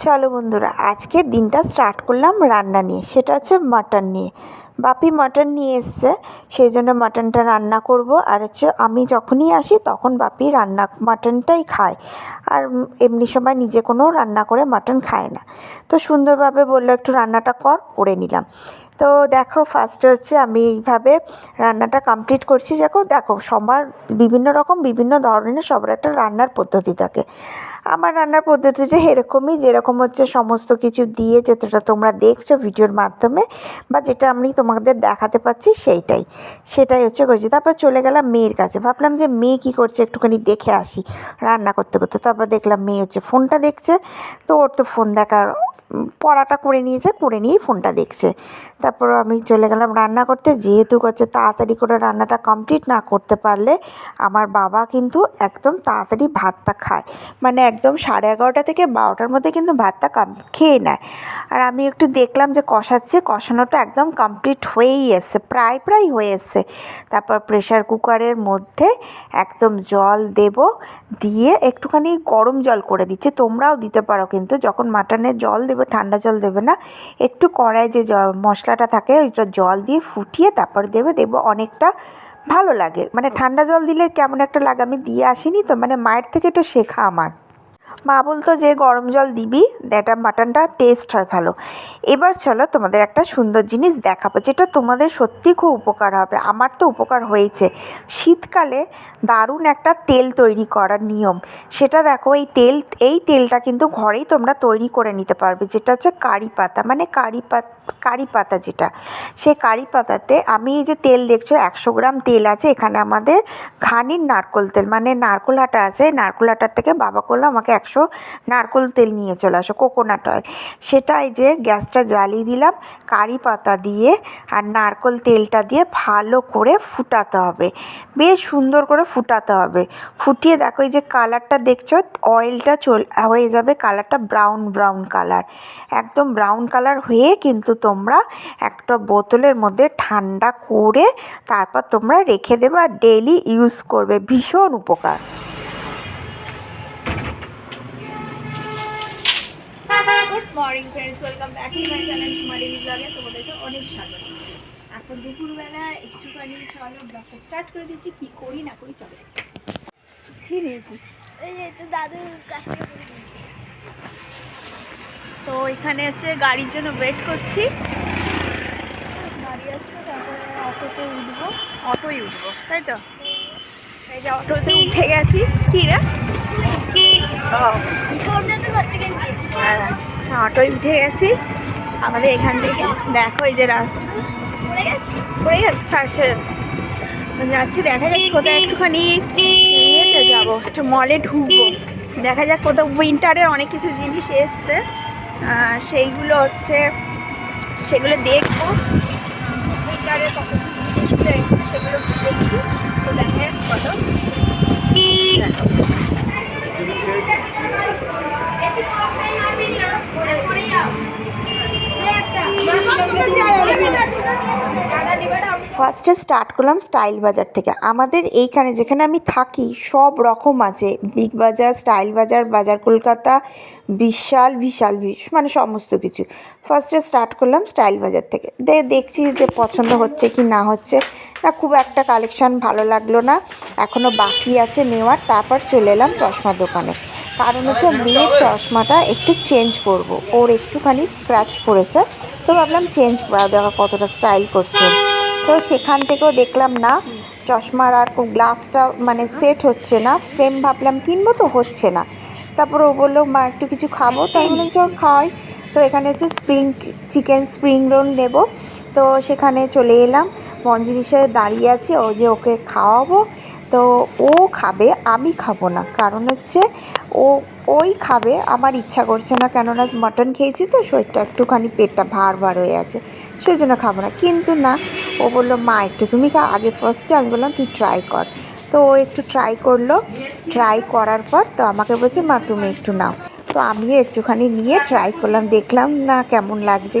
চলো বন্ধুরা, আজকে দিনটা স্টার্ট করলাম রান্না নিয়ে। সেটা হচ্ছে মাটন নিয়ে। বাপি মাটন নিয়ে এসছে, সেই জন্য মাটনটা রান্না করব। আর হচ্ছে আমি যখনই আসি তখন বাপি মাটনটাই খায়। আর এমনি সময় নিজে কোনো রান্না করে মাটন খায় না। তো সুন্দরভাবে বললো একটু রান্নাটা করে নিলাম। তো দেখো, ফার্স্টে হচ্ছে আমি এইভাবে রান্নাটা কমপ্লিট করছি। দেখো সবার বিভিন্ন ধরনের সবার একটা রান্নার পদ্ধতি থাকে। আমার রান্নার পদ্ধতিটা এরকমই, যেরকম হচ্ছে সমস্ত কিছু দিয়ে, যেটা তোমরা দেখছো ভিডিওর মাধ্যমে বা যেটা আমি তোমাদের দেখাতে পাচ্ছি সেটাই হচ্ছে করেছি। তারপর চলে গেলাম মেয়ের কাছে। ভাবলাম যে মেয়ে কী করছে একটুখানি দেখে আসি রান্না করতে করতে। তারপর দেখলাম মেয়ে হচ্ছে ফোনটা দেখছে। তো ওর তো ফোন দেখার পড়াটা করে নিয়েই ফোনটা দেখছে। তারপর আমি চলে গেলাম রান্না করতে। যেহেতু করছে তাড়াতাড়ি করে রান্নাটা কমপ্লিট না করতে পারলে আমার বাবা কিন্তু একদম তাড়াতাড়ি ভাতটা খায়, মানে একদম 11:30 থেকে 12টার মধ্যে কিন্তু ভাতটা খেয়ে নেয়। আর আমি একটু দেখলাম যে কষানোটা একদম কমপ্লিট হয়েই এসছে, প্রায় হয়ে এসছে। তারপর প্রেশার কুকারের মধ্যে একদম জল দিয়ে একটুখানি গরম জল করে দিচ্ছে। তোমরাও দিতে পারো, কিন্তু যখন মাটনের জল দেবে ঠান্ডা জল দেবে না, একটু কড়ায় যে মশলাটা থাকে ওইটা জল দিয়ে ফুটিয়ে তারপর দেবো অনেকটা ভালো লাগে। মানে ঠান্ডা জল দিলে কেমন একটা লাগে, আমি দিয়ে আসিনি তো, মানে মায়ের থেকে এটা শেখা আমার। মা বলতো যে গরম জল দিবি, এটা মাটনটা টেস্ট হয় ভালো। এবার চলো তোমাদের একটা সুন্দর জিনিস দেখাবো, যেটা তোমাদের সত্যি খুব উপকার হবে। আমার তো উপকার হয়েছে। শীতকালে দারুণ একটা তেল তৈরি করার নিয়ম, সেটা দেখো। এই তেলটা কিন্তু ঘরেই তোমরা তৈরি করে নিতে পারবে। যেটা হচ্ছে কারি পাতা, মানে কারি পাতা যেটা, সেই কারি পাতাতে আমি এই যে তেল দেখছো 100 গ্রাম তেল আছে এখানে। আমাদের ঘানির নারকোল তেল, মানে নারকোল আটা আছে, নারকোল আটার থেকে বাবা করলো আমাকে 100 নারকোল তেল নিয়ে চলে আসো, কোকোনাট অয়েল। সেটা এই যে গ্যাসটা জ্বালিয়ে দিলাম, কারি পাতা দিয়ে আর নারকোল তেলটা দিয়ে ভালো করে ফুটাতে হবে, বেশ সুন্দর করে ফুটাতে হবে। ফুটিয়ে দেখো এই যে কালারটা দেখছো, অয়েলটা হয়ে যাবে কালারটা ব্রাউন কালার, একদম ব্রাউন কালার হয়ে কিন্তু তোমরা একটা বোতলের মধ্যে ঠান্ডা করে তারপর তোমরা রেখে দেবে আর ডেইলি ইউজ করবে, ভীষণ উপকার। Good morning friends, welcome back to my channel Sumari ব্লগে। তোমাদেরকে অনেক স্বাগত। এখন দুপুরবেলা একটুখানি চলো ব্লগটা স্টার্ট করে দিচ্ছি। কি করি না করি চলো। ঠিক নিয়েছিস? এই যে তো দাদুর কাছে তো এখানে হচ্ছে গাড়ির জন্য ওয়েট করছি। গাড়ি আসছে, তারপরে অটোই উঠবো, তাই তো। এই যে অটোতে উঠে গেছি। কি রে? হ্যাঁ, অটোয় উঠে গেছি। আমাদের এখান থেকে দেখো এই যে রাস্তা পড়ে গেছে, যাচ্ছি। দেখা যাক কোথায় একটুখানি ইয়েতে যাবো, একটু মলে ঢুকবো। দেখা যাক কোথাও উইন্টারের অনেক কিছু জিনিস এসছে, সেগুলো দেখবো। উইন্টারের কত জিনিসগুলো এসছে সেগুলো দেখি। তো দেখা যাক কত ফার্স্টে স্টার্ট করলাম স্টাইল বাজার থেকে। আমাদের এইখানে যেখানে আমি থাকি সব রকম আছে, বিগ বাজার, স্টাইল বাজার, বাজার কলকাতা, বিশাল মানে সমস্ত কিছু। ফার্স্টে স্টার্ট করলাম স্টাইল বাজার থেকে। দেখছি যে পছন্দ হচ্ছে কি না হচ্ছে না, খুব একটা কালেকশান ভালো লাগলো না, এখনও বাকি আছে নেওয়ার। তারপর চলে এলাম চশমার দোকানে, কারণ হচ্ছে মেয়ের চশমাটা একটু চেঞ্জ করব, ওর একটুখানি স্ক্র্যাচ পড়েছে। তো ভাবলাম চেঞ্জ করা, দেখা কতটা স্টাইল করছে। তো সেখান থেকেও দেখলাম না, চশমার আর গ্লাসটা মানে সেট হচ্ছে না, ফ্রেম ভাবলাম কিনবো তো হচ্ছে না। তারপর ও বললো মা একটু কিছু খাবো, তাই বললাম চল খাওয়াই। তো এখানে হচ্ছে চিকেন স্প্রিং রোল নেব। তো সেখানে চলে এলাম, মঞ্জিরিসে দাঁড়িয়ে আছে, ওকে খাওয়াবো। তো ও খাবে, আমি খাবো না, কারণ হচ্ছে ওই খাবে, আমার ইচ্ছা করছে না, কেননা মাটন খেয়েছি তো, শরীরটা একটুখানি পেটটা ভার হয়ে আছে, সেই জন্য খাবো না। কিন্তু না, ও বললো মা একটু তুমি খা আগে ফার্স্টে। আমি বললাম তুই ট্রাই কর। তো ও একটু ট্রাই করলো, ট্রাই করার পর তো আমাকে বলছে মা তুমি একটু নাও। তো আমিও একটুখানি নিয়ে ট্রাই করলাম, দেখলাম না কেমন লাগছে।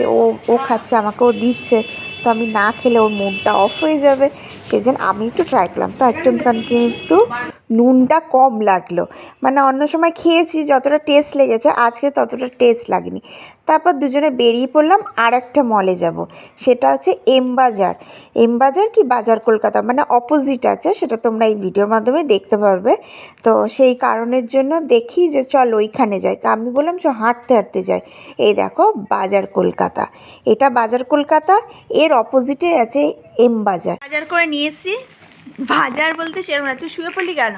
ও খাচ্ছে, আমাকেও দিচ্ছে, তো আমি না খেলে ওর মুডটা অফ হয়ে যাবে, সেই জন্য আমি একটু ট্রাই করলাম। তো একটুখানি কিন্তু নুনটা কম লাগলো, মানে অন্য সময় খেয়েছি যতটা টেস্ট লেগেছে, আজকে ততটা টেস্ট লাগেনি। তারপর দুজনে বেরিয়ে পড়লাম আর একটা মলে যাব, সেটা হচ্ছে এমবাজার। এমবাজার কি বাজার কলকাতা, মানে অপোজিট আছে, সেটা তোমরা এই ভিডিওর মাধ্যমে দেখতে পারবে। তো সেই কারণের জন্য দেখি যে চল ওইখানে যাই, তা আমি বললাম চ হাঁটতে হাঁটতে যাই। এই দেখো বাজার কলকাতা, এটা বাজার কলকাতা, এর অপোজিটে আছে এমবাজার। বাজার করে নিয়ে এসছি। বাজার বলতে সেরকম না। তুই শুয়ে পড়লি কেন?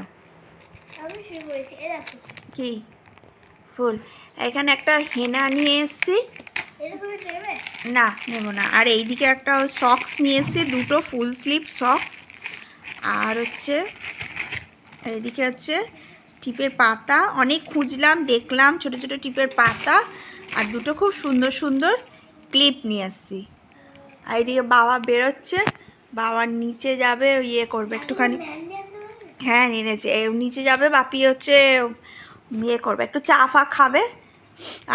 আমি শুয়ে পড়েছি, এই দেখো কি ফুল? এখানে একটা হেনা নিয়ে এসছি। এটা তুমি নেবে? না নেবো না। আর এইদিকে একটা সক্স নিয়ে এসছি, দুটো ফুল স্লিভ সক্স। আর হচ্ছে এইদিকে হচ্ছে টিপের পাতা, অনেক খুঁজলাম দেখলাম ছোট ছোট টিপের পাতা, আর দুটো খুব সুন্দর সুন্দর ক্লিপ নিয়ে এসছি। আর এইদিকে বাবা বেরোচ্ছে, বাবার নিচে যাবে, ইয়ে করবে একটুখানি। ম্যান্ডি আনতে পারবে? হ্যাঁ নিয়েছে, নিচে যাবে, বাপি হচ্ছে ইয়ে করবে, একটু চা ফা খাবে,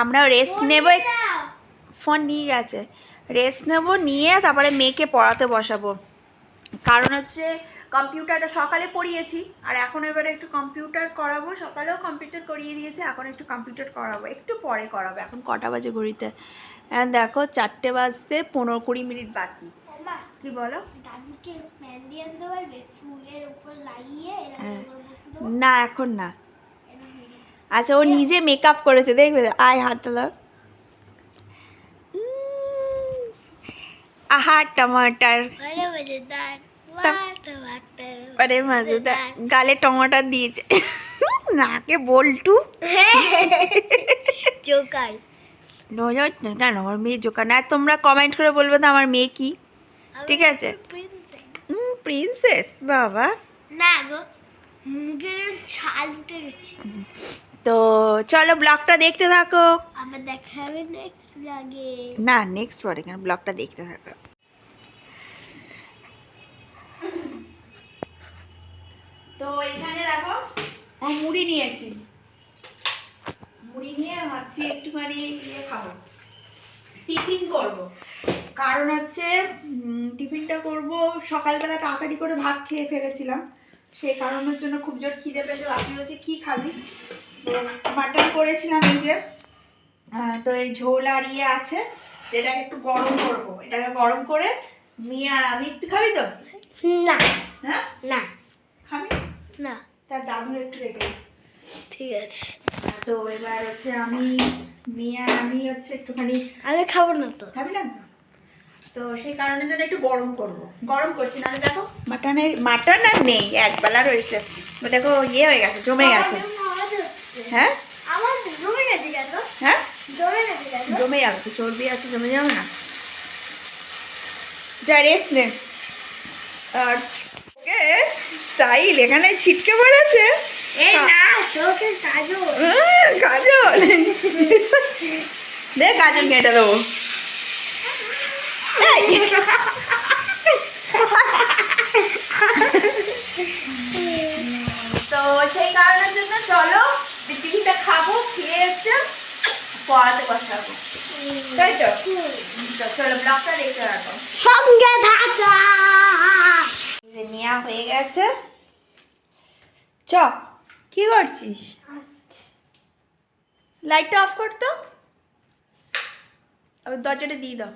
আমরা রেস্ট নেবো। দাও। ফোন নিয়ে গেছে, রেস্ট নেবো, নিয়ে তারপরে মেয়েকে পড়াতে বসাবো। কারণ হচ্ছে কম্পিউটারটা সকালে পড়িয়েছি, আর এখন এবারে একটু কম্পিউটার করাবো। সকালেও কম্পিউটার করিয়ে দিয়েছে, এখন একটু কম্পিউটার করাবো, একটু পরে করাবো। এখন কটা বাজে ঘড়িতে? হ্যাঁ দেখো 4টে বাজতে 15-20 মিনিট বাকি। ওমা, কি বলো? দাদুকে মেহেন্দি আনতে পারবে? ফুলের উপর লাগিয়ে এরকম হ্যাঁ। করে বসে দেবো। না এখন না। এরকম হয়ে গেছে। আচ্ছা ও নিজে মেকআপ করেছে, দেখবে? আয় হাত তোলার। আহা টমাটার, আরে মজেদার, তা- ওয়াটার ওয়াটার। আরে মজাদার, গালে টমাটার দিয়েছে, নাকে বল্টু। জোকার। নজর কেন আমার মেয়ে জোকার না? তোমরা কমেন্ট করে বলবে তো আমার মেয়ে কি। ঠিক আছে। প্রিন্সেস বাবা। না গো, মুখের ছাল উঠে গেছে। তো চলো ব্লগটা দেখতে থাকো। আবার দেখা হবে নেক্সট ব্লগে। না নেক্সট পরে কেন, ব্লগটা দেখতে থাকো। তো এখানে দেখো মুড়ি নিয়েছি, মুড়ি নিয়ে ভাবছি একটুখানি ইয়ে খাবো, টিফিন করব। কারণ হচ্ছে টিফিনটা করব সকালবেলা তাড়াতাড়ি করে ভাত খেয়ে ফেলেছিলাম, সেই কারণের জন্য খুব জোর খিদে পেয়েছে। আপনি হচ্ছে কী খাবি? তো মাটন করেছিলাম এই যে, তো এই ঝোল আর ইয়ে আছে, যেটাকে একটু গরম করব। এটাকে গরম করে নিয়ে, আর আমি একটু খাবি তো? না হ্যাঁ না খাবি? না, তার দাদু একটু রেখে দিই। ঠিক আছে। তো এবার হচ্ছে আমি মিয়া আমি হচ্ছে একটুখানি, আমি খাবো না তো। খাবি না তো? তো সেই কারণের জন্য একটু গরম করব, গরম করছি। নাহলে দেখো মাটন আর নেই, একবেলা রয়েছে। তো দেখো ইয়ে হয়ে গেছে, জমে গেছে। হ্যাঁ আমার জমে গেছে কেন? হ্যাঁ জমে গেছে কেন? জমে যাবে তো, চর্বি আছে, জমে যাবে না। যা রেস্ট নে। আর ওকে স্টাইল এখানে ছিটকে পড়েছে। এই না, চোখে কাজল। কাজল, দেখ কাজল কেটে দেবো। এই। তো সেই কারণের জন্য চলো টিফিনটা খাবো, খেয়ে এসে পড়াতে বসাবো, তাই তো? তো চলো ব্লগটা দেখতে থাকো। সঙ্গে থাকা। যে নেওয়া হয়ে গেছে। চ কি করছিস? লাইটটা অফ কর তো, আবার দরজাটা দিয়ে দাও।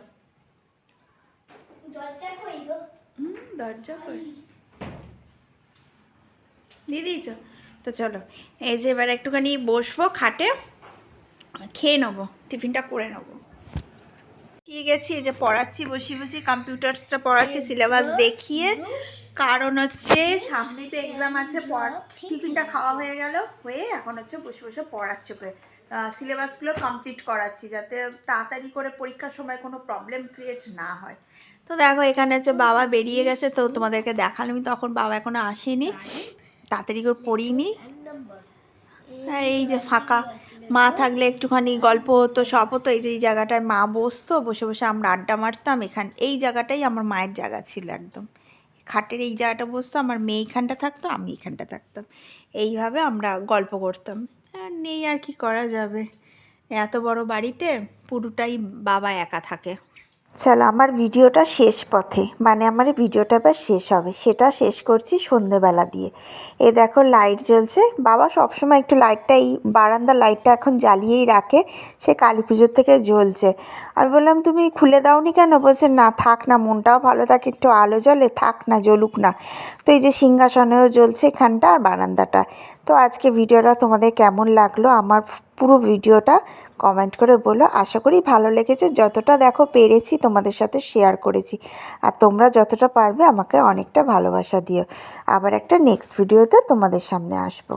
দরজা কই গো? দরজা কই দিয়ে দিয়েছ? তো চলো এই যে এবার একটুখানি বসবো খাটে, খেয়ে নেবো, টিফিনটা করে নেবো। ঠিক আছে, এই যে পড়াচ্ছি, বসে বসে কম্পিউটারসটা পড়াচ্ছি সিলেবাস দেখিয়ে। কারণ হচ্ছে সামনে তো এক্সাম আছে, টিফিনটা খাওয়া হয়ে গেল, হয়ে এখন হচ্ছে বসে বসে পড়াচ্ছি, সিলেবাসগুলো কমপ্লিট করাচ্ছি, যাতে তাড়াতাড়ি করে পরীক্ষার সময় কোনো প্রবলেম ক্রিয়েট না হয়। তো দেখো এখানে হচ্ছে বাবা বেরিয়ে গেছে, তো তোমাদেরকে দেখালাম, তখন বাবা এখনো আসেনি, তাড়াতাড়ি করে পড়িনি। আর এই যে ফাঁকা, মা থাকলে একটুখানি গল্প হতো, সব হতো। এই যে এই জায়গাটায় মা বসতো, বসে বসে আমরা আড্ডা মারতাম। এই জায়গাটাই আমার মায়ের জায়গা ছিল একদম, খাটের এই জায়গাটা বসতো, আমার মেয়ে এইখানটা থাকতো, আমি এইখানটা থাকতাম, এইভাবে আমরা গল্প করতাম। আর নেই, আর কি করা যাবে, এত বড় বাড়িতে পুরোটাই বাবা একা থাকে। চলো আমার ভিডিওটা শেষ পথে, মানে আমার এই ভিডিওটা এবার শেষ হবে, সেটা শেষ করছি সন্ধেবেলা দিয়ে। এ দেখো লাইট জ্বলছে, বাবা সবসময় একটু লাইটটা, এই বারান্দার লাইটটা এখন জ্বালিয়েই রাখে, সে কালী পুজোর থেকে জ্বলছে। আমি বললাম তুমি খুলে দাওনি কেন? বলছে না থাক না, মনটাও ভালো থাকে, একটু আলো জ্বলে, থাক না, জ্বলুক না। তো এই যে সিংহাসনেও জ্বলছে এখানটা আর বারান্দাটা। তো আজকে ভিডিওটা তোমাদের কেমন লাগলো, আমার পুরো ভিডিওটা কমেন্ট করে বলো। আশা করি ভালো লেগেছে, যতটা দেখো পেরেছি তোমাদের সাথে শেয়ার করেছি, আর তোমরা যতটা পারবে আমাকে অনেকটা ভালোবাসা দিও। আবার একটা নেক্সট ভিডিওতে তোমাদের সামনে আসবো।